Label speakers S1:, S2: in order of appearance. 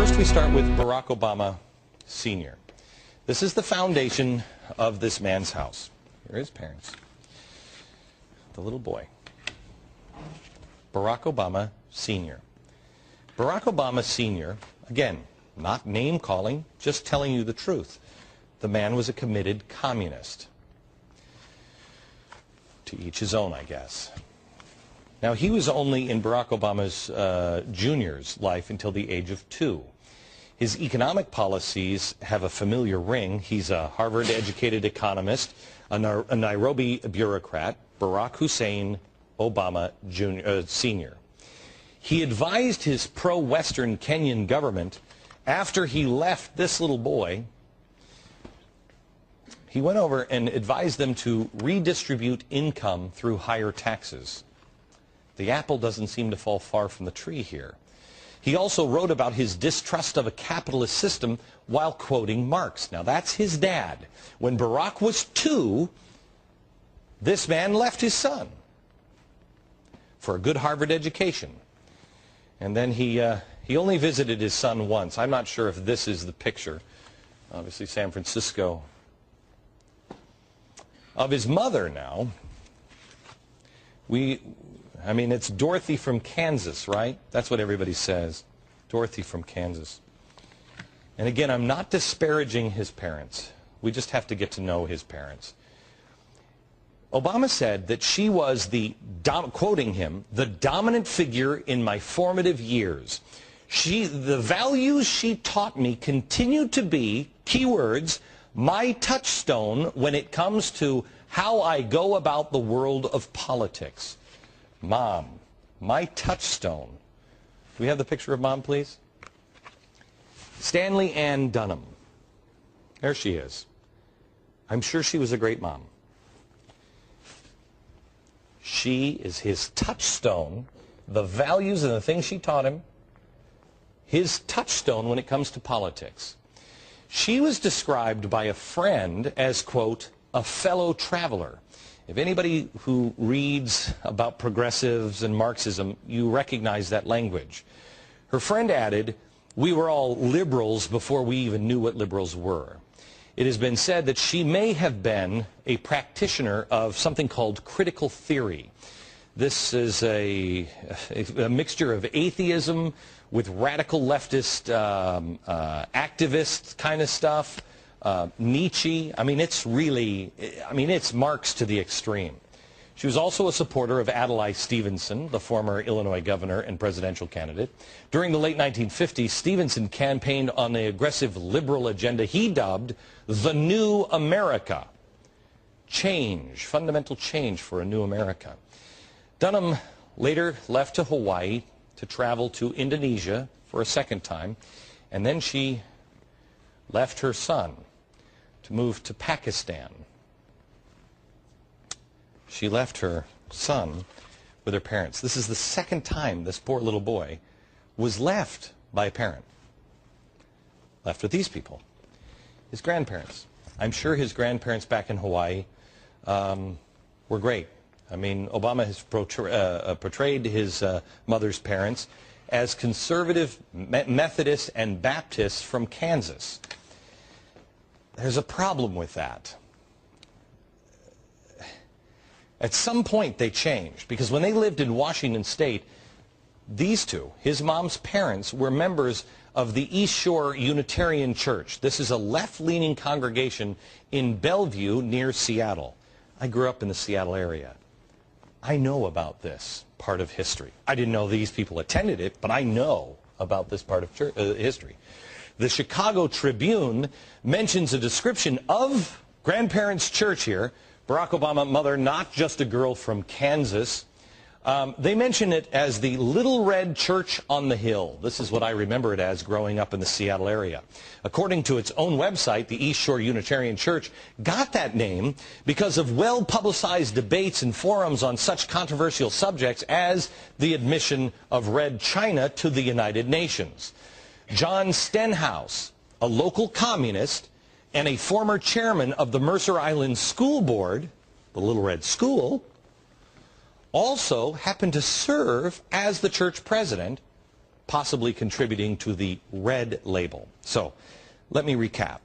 S1: First, we start with Barack Obama Sr. This is the foundation of this man's house. Here are his parents. The little boy. Barack Obama Sr. Barack Obama Sr., again, not name-calling, just telling you the truth. The man was a committed communist. To each his own, I guess. Now, he was only in Barack Obama's Jr.'s life until the age of 2. His economic policies have a familiar ring. He's a Harvard-educated economist, a Nairobi bureaucrat, Barack Hussein Obama Sr. He advised his pro-Western Kenyan government after he left this little boy. He went over and advised them to redistribute income through higher taxes. The apple doesn't seem to fall far from the tree here. He also wrote about his distrust of a capitalist system while quoting Marx. Now, that's his dad. When Barack was 2, this man left his son for a good Harvard education. And then he only visited his son once. I'm not sure if this is the picture. Obviously, San Francisco. Of his mother now, I mean, it's Dorothy from Kansas, right? That's what everybody says. Dorothy from Kansas. And again, I'm not disparaging his parents. We just have to get to know his parents. Obama said that she was quoting him, the dominant figure in my formative years. The values she taught me continue to be, keywords, my touchstone when it comes to how I go about the world of politics. Mom, my touchstone. Do we have the picture of Mom, please? Stanley Ann Dunham. There she is. I'm sure she was a great mom. She is his touchstone, the values and the things she taught him, his touchstone when it comes to politics. She was described by a friend as, quote, a fellow traveler. If anybody who reads about progressives and Marxism, you recognize that language. Her friend added, we were all liberals before we even knew what liberals were. It has been said that she may have been a practitioner of something called critical theory. This is a mixture of atheism with radical leftist activist kind of stuff. Nietzsche, it's Marx to the extreme. She was also a supporter of Adlai Stevenson, the former Illinois governor and presidential candidate. During the late 1950s, Stevenson campaigned on the aggressive liberal agenda he dubbed the New America. Change, fundamental change for a new America. Dunham later left to Hawaii to travel to Indonesia for a second time, and then she left her son to move to Pakistan. She left her son with her parents. This is the second time this poor little boy was left by a parent. Left with these people. His grandparents. I'm sure his grandparents back in Hawaii were great. I mean, Obama has portrayed his mother's parents as conservative Methodists and Baptists from Kansas. There's a problem with that. At some point they changed, because when they lived in Washington State, these two, his mom's parents, were members of the East Shore Unitarian Church. This is a left-leaning congregation in Bellevue near Seattle. I grew up in the Seattle area. I know about this part of history. I didn't know these people attended it, but I know about this part of history. The Chicago Tribune mentions a description of grandparents' church here. Barack Obama, mother, not just a girl from Kansas. They mention it as the Little Red Church on the Hill. This is what I remember it as growing up in the Seattle area. According to its own website, the East Shore Unitarian Church got that name because of well-publicized debates and forums on such controversial subjects as the admission of Red China to the United Nations. John Stenhouse, a local communist and a former chairman of the Mercer Island School Board, the Little Red School, also happened to serve as the church president possibly contributing to the red label. So let me recap.